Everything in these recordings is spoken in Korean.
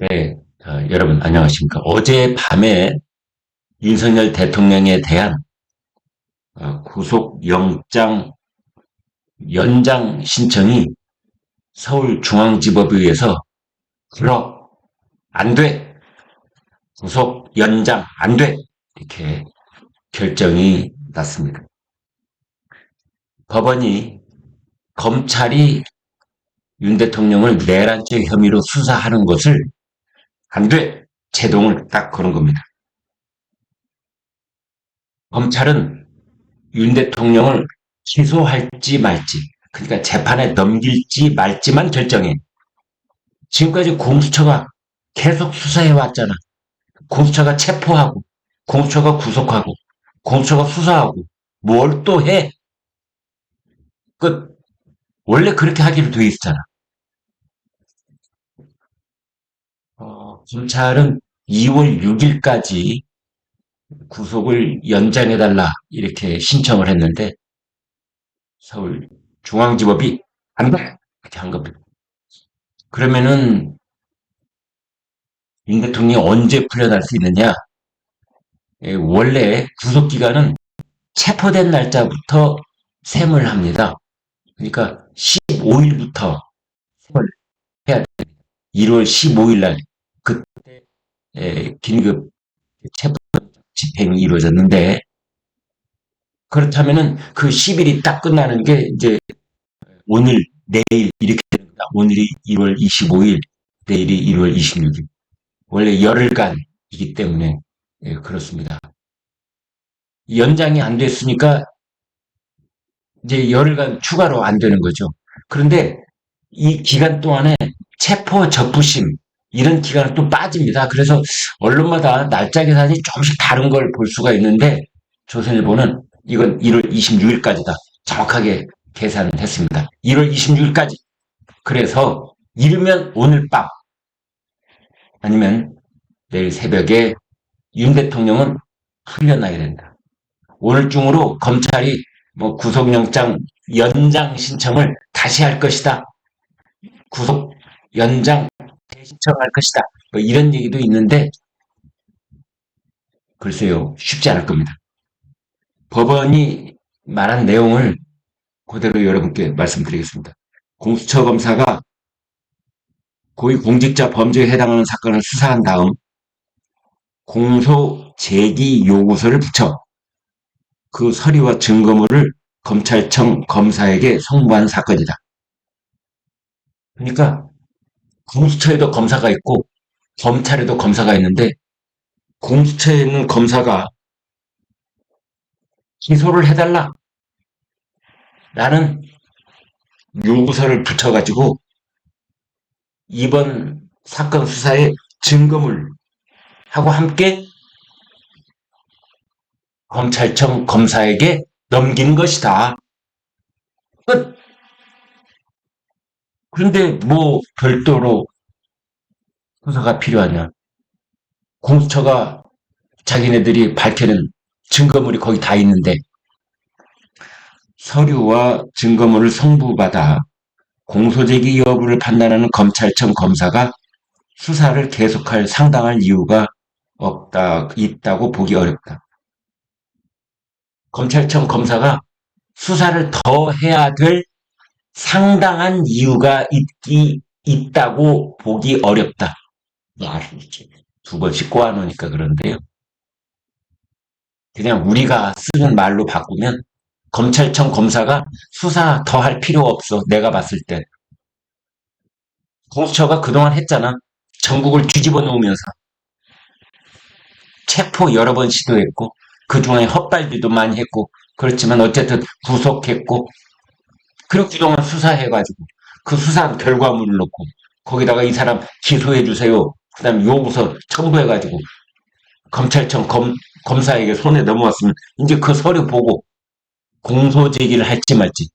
네, 여러분 안녕하십니까. 어젯밤에 윤석열 대통령에 대한 구속영장 연장 신청이 서울중앙지법에 의해서 불어 안 돼. 구속 연장 안 돼. 이렇게 결정이 났습니다. 법원이 검찰이 윤 대통령을 내란죄 혐의로 수사하는 것을 안 돼. 제동을 딱 거는 겁니다. 검찰은 윤 대통령을 기소할지 말지, 그러니까 재판에 넘길지 말지만 결정해. 지금까지 공수처가 계속 수사해 왔잖아. 공수처가 체포하고, 공수처가 구속하고, 공수처가 수사하고, 뭘 또 해? 끝. 원래 그렇게 하기로 돼 있었잖아. 검찰은 2월 6일까지 구속을 연장해달라 이렇게 신청을 했는데 서울중앙지법이 안 돼! 이렇게 한 겁니다. 그러면은 윤 대통령이 언제 풀려날 수 있느냐? 원래 구속기간은 체포된 날짜부터 셈을 합니다. 그러니까 15일부터 셈을 해야 돼. 1월 15일 날 그때 긴급 체포 집행이 이루어졌는데 그렇다면은 그 10일이 딱 끝나는 게 이제 오늘, 내일 이렇게 됩니다. 오늘이 1월 25일, 내일이 1월 26일. 원래 열흘간이기 때문에 그렇습니다. 연장이 안 됐으니까 이제 열흘간 추가로 안 되는 거죠. 그런데 이 기간 동안에 체포 적부심 이런 기간은 또 빠집니다. 그래서 언론마다 날짜 계산이 조금씩 다른 걸 볼 수가 있는데 조선일보는 이건 1월 26일까지다. 정확하게 계산을 했습니다. 1월 26일까지. 그래서 이르면 오늘 밤 아니면 내일 새벽에 윤 대통령은 풀려나야 된다. 오늘 중으로 검찰이 뭐 구속영장 연장 신청을 다시 할 것이다. 구속 연장 대신청할 것이다. 뭐 이런 얘기도 있는데 글쎄요 쉽지 않을 겁니다. 법원이 말한 내용을 그대로 여러분께 말씀드리겠습니다. 공수처 검사가 고위공직자 범죄에 해당하는 사건을 수사한 다음 공소 제기 요구서를 붙여 그 서류와 증거물을 검찰청 검사에게 송부한 사건이다. 그러니까 공수처에도 검사가 있고 검찰에도 검사가 있는데 공수처에 있는 검사가 기소를 해달라 라는 요구서를 붙여가지고 이번 사건 수사의 증거물하고 함께 검찰청 검사에게 넘긴 것이다. 끝. 그런데 뭐 별도로 수사가 필요하냐. 공수처가 자기네들이 밝혀낸 증거물이 거기 다 있는데 서류와 증거물을 송부받아 공소제기 여부를 판단하는 검찰청 검사가 수사를 계속할 상당한 이유가 있다고 보기 어렵다. 검찰청 검사가 수사를 더 해야 될 상당한 이유가 있다고 보기 어렵다. 두 번씩 꼬아놓으니까 그런데요. 그냥 우리가 쓰는 말로 바꾸면 검찰청 검사가 수사 더 할 필요 없어. 내가 봤을 때. 공수처가 그동안 했잖아. 전국을 뒤집어 놓으면서 체포 여러 번 시도했고 그동안에 헛발질도 많이 했고 그렇지만 어쨌든 구속했고 그리고 그동안 수사해가지고 그 수사한 결과물을 놓고 거기다가 이 사람 기소해 주세요. 그다음에 요구서 첨부해가지고 검찰청 검사에게 손에 넘어왔으면 이제 그 서류 보고 공소 제기를 할지 말지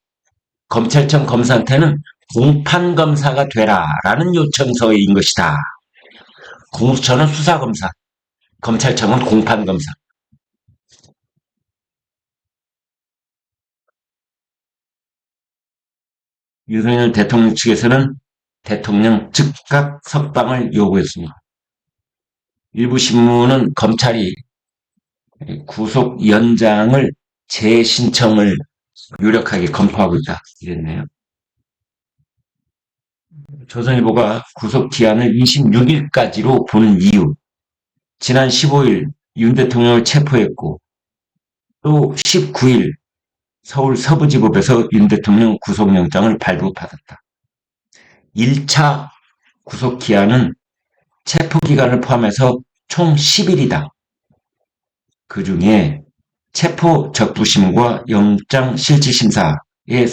검찰청 검사한테는 공판검사가 되라라는 요청서인 것이다. 공수처는 수사검사, 검찰청은 공판검사. 윤석열 대통령 측에서는 대통령 즉각 석방을 요구했습니다. 일부 신문은 검찰이 구속 연장을 재신청을 유력하게 검토하고 있다 이랬네요. 조선일보가 구속 기한을 26일까지로 보는 이유. 지난 15일 윤 대통령을 체포했고 또 19일 서울 서부지법에서 윤 대통령 구속영장을 발부받았다. 1차 구속기한은 체포기간을 포함해서 총 10일이다. 그 중에 체포 적부심과 영장실질심사에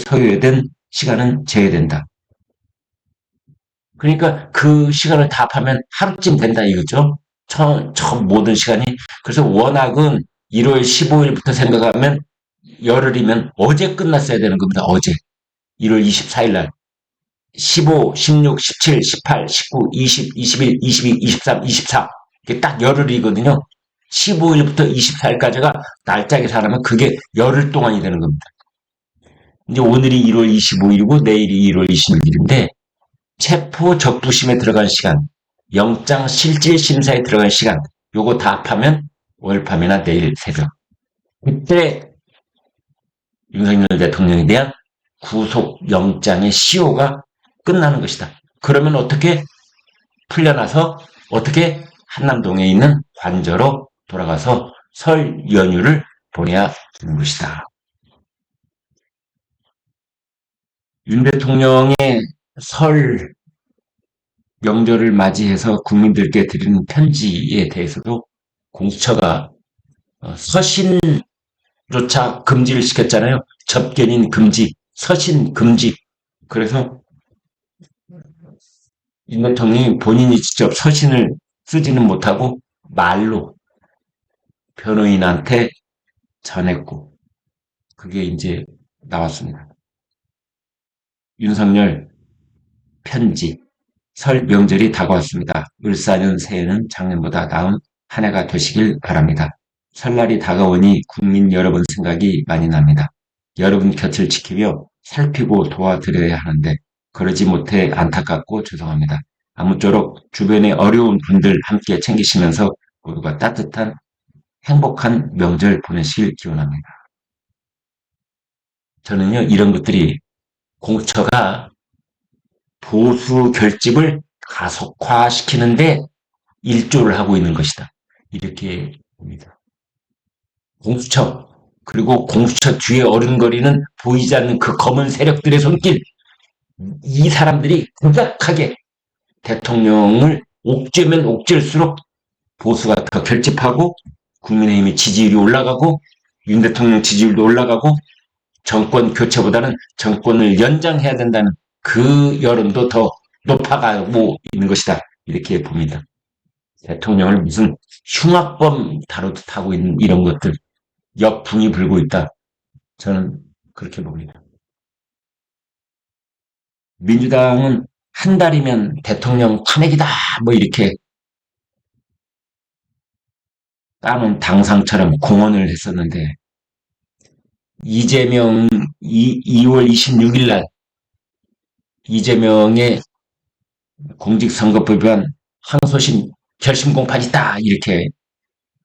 소요된 시간은 제외된다. 그러니까 그 시간을 다 합하면 하루쯤 된다 이거죠. 처음 모든 시간이. 그래서 워낙은 1월 15일부터 생각하면 열흘이면 어제 끝났어야 되는 겁니다. 어제. 1월 24일 날. 15, 16, 17, 18, 19, 20, 21, 22, 23, 24. 이게 딱 열흘이거든요. 15일부터 24일까지가 날짜게 사람은 그게 열흘 동안이 되는 겁니다. 이제 오늘이 1월 25일이고 내일이 1월 26일인데 체포 적부심에 들어간 시간, 영장 실질 심사에 들어간 시간, 요거 다 합하면 오늘 밤이나 내일 새벽. 그때 윤석열 대통령에 대한 구속영장의 시효가 끝나는 것이다. 그러면 어떻게 풀려나서 어떻게 한남동에 있는 관저로 돌아가서 설 연휴를 보내야 하는 것이다. 윤 대통령의 설 명절을 맞이해서 국민들께 드리는 편지에 대해서도 공수처가 서신조차 금지를 시켰잖아요. 접견인 금지, 서신 금지. 그래서 윤 대통령이 본인이 직접 서신을 쓰지는 못하고 말로 변호인한테 전했고 그게 이제 나왔습니다. 윤석열 편지. 설 명절이 다가왔습니다. 을사년 새해는 작년보다 나은 한 해가 되시길 바랍니다. 설날이 다가오니 국민 여러분 생각이 많이 납니다. 여러분 곁을 지키며 살피고 도와드려야 하는데 그러지 못해 안타깝고 죄송합니다. 아무쪼록 주변의 어려운 분들 함께 챙기시면서 모두가 따뜻한 행복한 명절 보내시길 기원합니다. 저는요, 이런 것들이 공처가 보수 결집을 가속화시키는데 일조를 하고 있는 것이다. 이렇게 봅니다. 공수처, 그리고 공수처 뒤에 어른거리는 보이지 않는 그 검은 세력들의 손길, 이 사람들이 극악하게 대통령을 옥죄면 옥죄일수록 보수가 더 결집하고 국민의힘의 지지율이 올라가고 윤 대통령 지지율도 올라가고 정권 교체보다는 정권을 연장해야 된다는 그 여론도 더 높아가고 있는 것이다. 이렇게 봅니다. 대통령을 무슨 흉악범 다루듯 하고 있는 이런 것들, 역풍이 불고 있다. 저는 그렇게 봅니다. 민주당은 한 달이면 대통령 탄핵이다. 뭐 이렇게 까는 당상처럼 공언을 했었는데 이재명 2월 26일 날 이재명의 공직선거법 위반 항소심 결심 공판이 있다 이렇게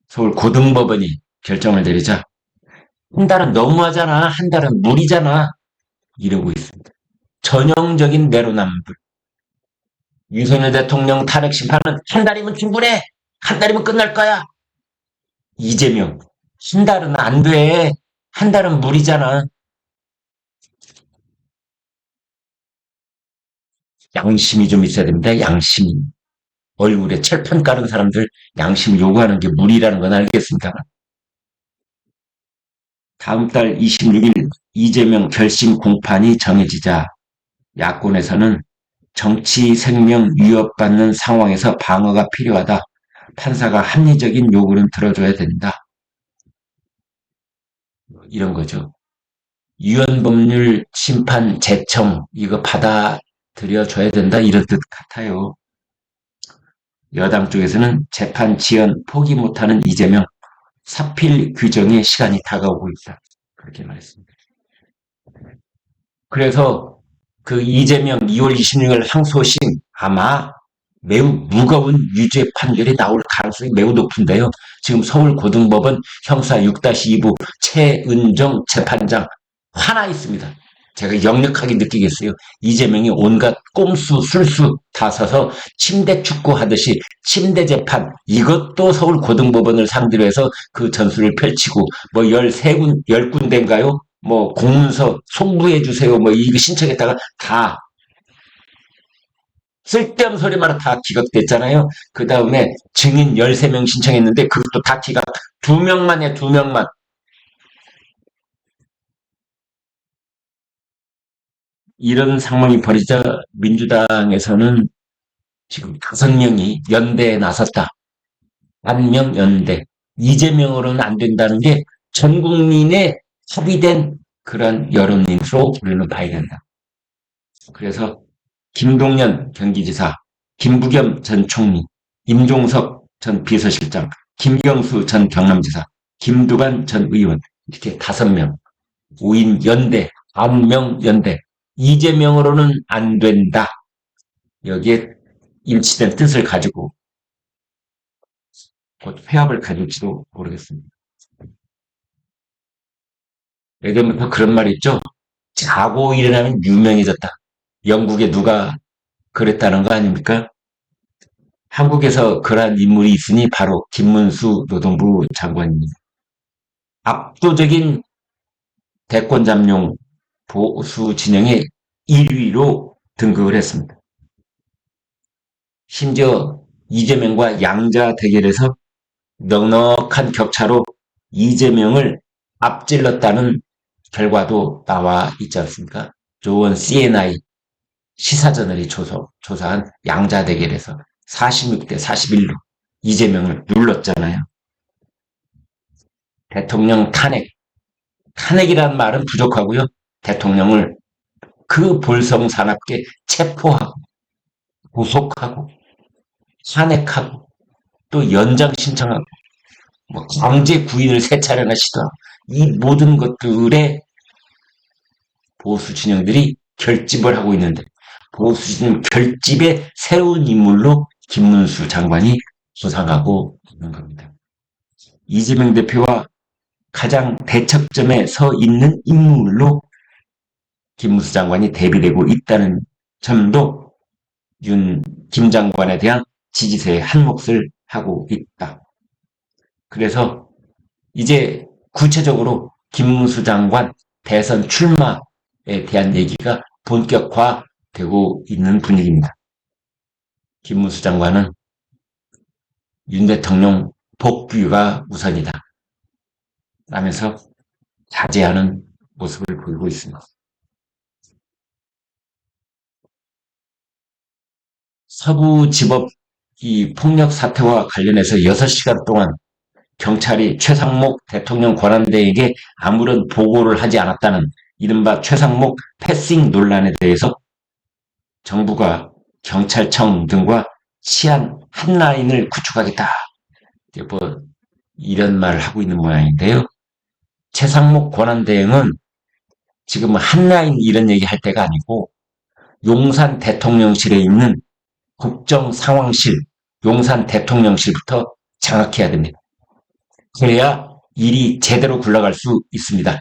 서울 고등법원이 결정을 내리자 한 달은 너무하잖아, 한 달은 무리잖아 이러고 있습니다. 전형적인 내로남불. 윤석열 대통령 탄핵 심판은 한 달이면 충분해, 한 달이면 끝날 거야. 이재명 한 달은 안 돼, 한 달은 무리잖아. 양심이 좀 있어야 됩니다. 양심이. 얼굴에 철판 깔은 사람들 양심 요구하는 게 무리라는 건 알겠습니다. 다음 달 26일 이재명 결심 공판이 정해지자 야권에서는 정치 생명 위협받는 상황에서 방어가 필요하다. 판사가 합리적인 요구는 들어줘야 된다. 이런 거죠. 유언법률 심판 재청 이거 받아들여줘야 된다 이런 뜻 같아요. 여당 쪽에서는 재판 지연 포기 못하는 이재명 사필 규정의 시간이 다가오고 있다. 그렇게 말했습니다. 그래서 그 이재명 2월 26일 항소심 아마 매우 무거운 유죄 판결이 나올 가능성이 매우 높은데요. 지금 서울고등법원 형사 6-2부 최은정 재판장 화나 있습니다. 제가 역력하게 느끼겠어요. 이재명이 온갖 꼼수, 술수 다 써서 침대 축구 하듯이 침대 재판, 이것도 서울고등법원을 상대로 해서 그 전술을 펼치고, 뭐 13군데인가요? 뭐 공문서 송부해 주세요. 뭐 이거 신청했다가 다 쓸데없는 소리만 다 기각됐잖아요. 그 다음에 증인 13명 신청했는데 그것도 다 기각. 2명만 해, 2명만. 이런 상황이 벌이자 민주당에서는 지금 5명이 연대에 나섰다. 반명 연대. 이재명으로는 안 된다는 게 전 국민의 합의된 그런 여론인으로 우리는 봐야 된다. 그래서 김동연 경기지사, 김부겸 전 총리, 임종석 전 비서실장, 김경수 전 경남지사, 김두관 전 의원, 이렇게 5명, 5인 연대, 9명 연대, 이재명으로는 안 된다. 여기에 일치된 뜻을 가지고 곧 회합을 가질지도 모르겠습니다. 예전부터 그런 말이 있죠. 자고 일어나면 유명해졌다. 영국에 누가 그랬다는 거 아닙니까? 한국에서 그러한 인물이 있으니 바로 김문수 노동부 장관입니다. 압도적인 대권 잠룡 보수 진영의 1위로 등극을 했습니다. 심지어 이재명과 양자 대결에서 넉넉한 격차로 이재명을 앞질렀다는 결과도 나와 있지 않습니까? 조원 CNI 시사저널이 조사한 양자 대결에서 46대 41로 이재명을 눌렀잖아요. 대통령 탄핵이라는 말은 부족하고요. 대통령을 그 볼성사납게 체포하고 구속하고 탄핵하고 또 연장 신청하고 뭐 강제 구인을 3차례나 시도하고 이 모든 것들에 보수 진영들이 결집을 하고 있는데 보수 진영 결집의 새로운 인물로 김문수 장관이 부상하고 있는 겁니다. 이재명 대표와 가장 대척점에 서 있는 인물로 김문수 장관이 대비되고 있다는 점도 김 장관에 대한 지지세의 한 몫을 하고 있다. 그래서 이제 구체적으로 김문수 장관 대선 출마에 대한 얘기가 본격화되고 있는 분위기입니다. 김문수 장관은 윤 대통령 복귀가 우선이다 라면서 자제하는 모습을 보이고 있습니다. 서부지법 이 폭력 사태와 관련해서 6시간 동안 경찰이 최상목 대통령 권한대에게 아무런 보고를 하지 않았다는 이른바 최상목 패싱 논란에 대해서 정부가 경찰청 등과 치안 핫라인을 구축하겠다. 뭐 이런 말을 하고 있는 모양인데요. 최상목 권한대행은 지금 핫라인 이런 얘기 할 때가 아니고 용산 대통령실에 있는 국정상황실, 용산 대통령실부터 장악해야 됩니다. 그래야 일이 제대로 굴러갈 수 있습니다.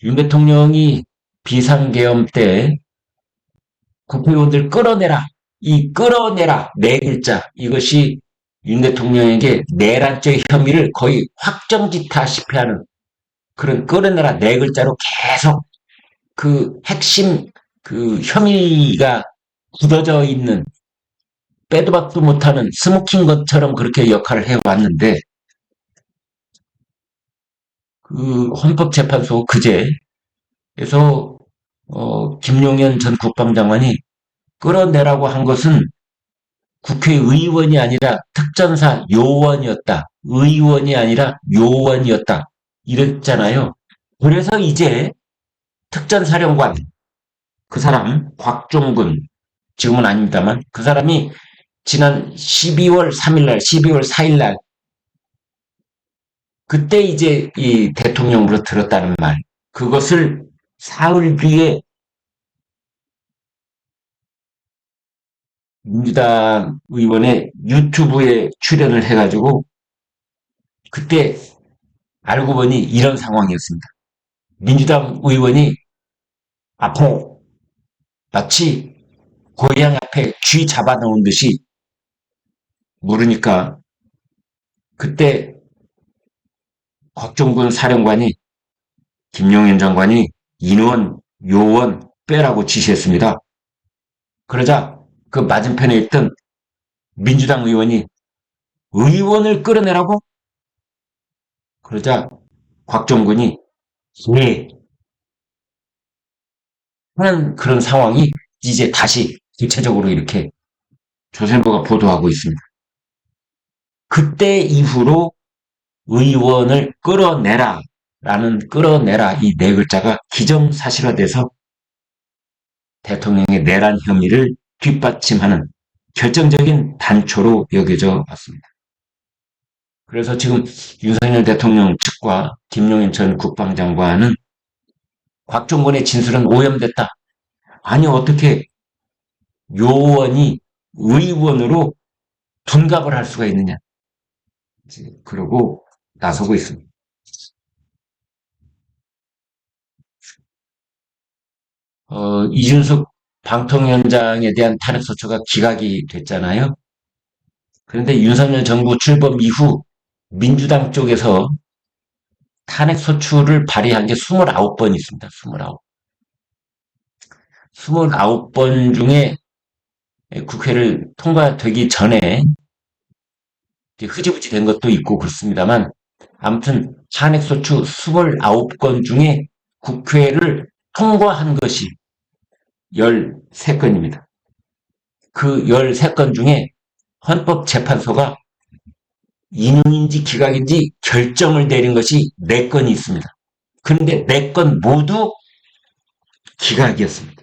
윤 대통령이 비상계엄 때 국회의원들 끌어내라. 이 끌어내라 네 글자 이것이 윤 대통령에게 내란죄 혐의를 거의 확정짓다시피 하는 그런 끌어내라 네 글자로 계속 그 핵심 그 혐의가 굳어져 있는 빼도 박도 못하는 스모킹 것처럼 그렇게 역할을 해왔는데 그 헌법재판소 그제에서 김용현 전 국방장관이 끌어내라고 한 것은 국회의원이 아니라 특전사 요원이었다. 의원이 아니라 요원이었다. 이랬잖아요. 그래서 이제 특전사령관 그 사람 곽종근 지금은 아닙니다만 그 사람이 지난 12월 3일 날 12월 4일 날 그때 이제 이 대통령으로 들었다는 말, 그것을 사흘 뒤에 민주당 의원의 유튜브에 출연을 해가지고 그때 알고 보니 이런 상황이었습니다. 민주당 의원이 앞에 마치 고양 앞에 쥐 잡아놓은 듯이 물으니까 그때 곽종군 사령관이 김용현 장관이 인원, 요원 빼라고 지시했습니다. 그러자 그 맞은편에 있던 민주당 의원이 의원을 끌어내라고? 그러자 곽종군이 예 하는 그런 상황이 이제 다시 구체적으로 이렇게 조선일보가 보도하고 있습니다. 그때 이후로 의원을 끌어내라 라는 끌어내라 이 네 글자가 기정사실화돼서 대통령의 내란 혐의를 뒷받침하는 결정적인 단초로 여겨져 왔습니다. 그래서 지금 윤석열 대통령 측과 김용현 전 국방장관은 곽종건의 진술은 오염됐다. 아니 어떻게 요원이 의원으로 둔갑을 할 수가 있느냐. 그러고 나서고 있습니다. 이준석 방통위원장에 대한 탄핵소추가 기각이 됐잖아요. 그런데 윤석열 정부 출범 이후 민주당 쪽에서 탄핵소추를 발의한 게 29번 있습니다. 29. 29번 중에 국회를 통과되기 전에 흐지부지 된 것도 있고 그렇습니다만 아무튼 탄핵소추 29건 중에 국회를 통과한 것이 13건입니다. 그 13건 중에 헌법재판소가 인용인지 기각인지 결정을 내린 것이 4건이 있습니다. 그런데 4건 모두 기각이었습니다.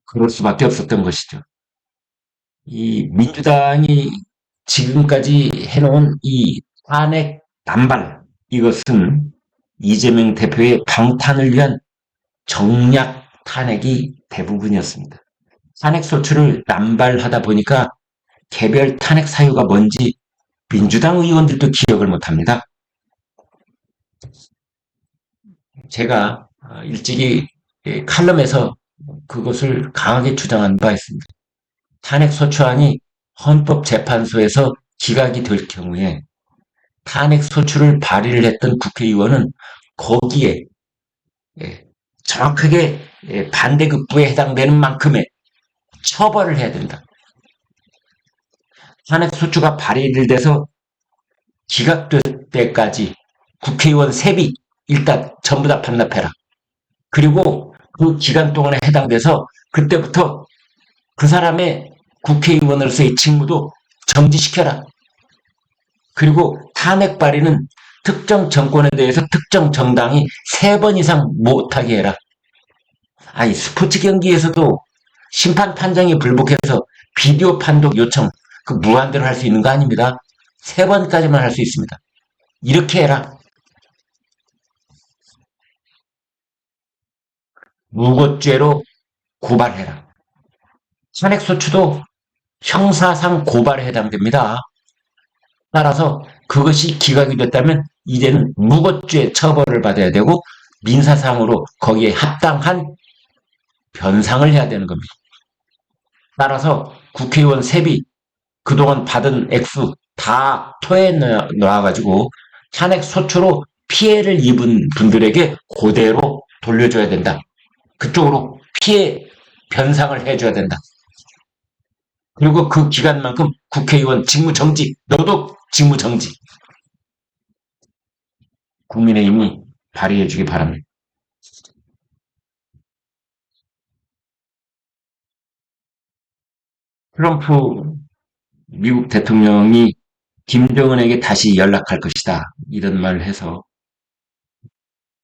그럴 수밖에 없었던 것이죠. 이 민주당이 지금까지 해놓은 이 탄핵 남발, 이것은 이재명 대표의 방탄을 위한 정략 탄핵이 대부분이었습니다. 탄핵 소추를 남발하다 보니까 개별 탄핵 사유가 뭔지 민주당 의원들도 기억을 못합니다. 제가 일찍이 칼럼에서 그것을 강하게 주장한 바 있습니다. 탄핵 소추안이 헌법재판소에서 기각이 될 경우에 탄핵 소추를 발의를 했던 국회의원은 거기에 정확하게 반대급부에 해당되는 만큼의 처벌을 해야 된다. 탄핵 소추가 발의를 돼서 기각될 때까지 국회의원 세비 일단 전부 다 반납해라. 그리고 그 기간 동안에 해당돼서 그때부터 그 사람의 국회의원으로서의 직무도 정지시켜라. 그리고 탄핵 발의는 특정 정권에 대해서 특정 정당이 3번 이상 못하게 해라. 아니 스포츠 경기에서도 심판 판정이 불복해서 비디오 판독 요청 그 무한대로 할 수 있는 거 아닙니다. 3번까지만 할 수 있습니다. 이렇게 해라. 무고죄로 고발해라. 탄핵소추도 형사상 고발에 해당됩니다. 따라서 그것이 기각이 됐다면 이제는 무고죄 처벌을 받아야 되고 민사상으로 거기에 합당한 변상을 해야 되는 겁니다. 따라서 국회의원 세비 그동안 받은 액수 다 토해 놓아가지고 탄핵 소추로 피해를 입은 분들에게 그대로 돌려줘야 된다. 그쪽으로 피해 변상을 해줘야 된다. 그리고 그 기간만큼 국회의원 직무정지, 너도 직무정지. 국민의힘이 발의해주기 바랍니다. 트럼프 미국 대통령이 김정은에게 다시 연락할 것이다. 이런 말을 해서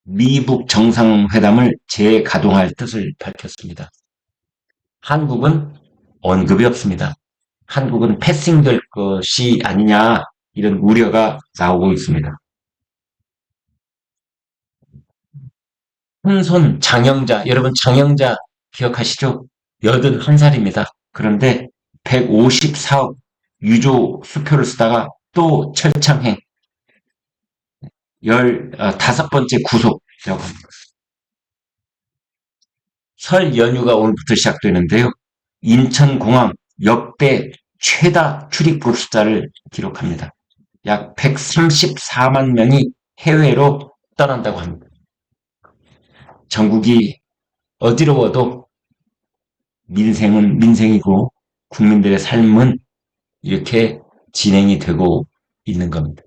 미북 정상회담을 재가동할 뜻을 밝혔습니다. 한국은 언급이 없습니다. 한국은 패싱될 것이 아니냐 이런 우려가 나오고 있습니다. 큰손 장영자, 여러분 장영자 기억하시죠? 81살입니다. 그런데 154억 유조 수표를 쓰다가 또 철창해 15번째 구속이라고 합니다. 설 연휴가 오늘부터 시작되는데요. 인천공항 역대 최다 출입국 숫자를 기록합니다. 약 134만 명이 해외로 떠난다고 합니다. 전국이 어지러워도 민생은 민생이고 국민들의 삶은 이렇게 진행이 되고 있는 겁니다.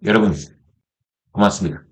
여러분, 고맙습니다.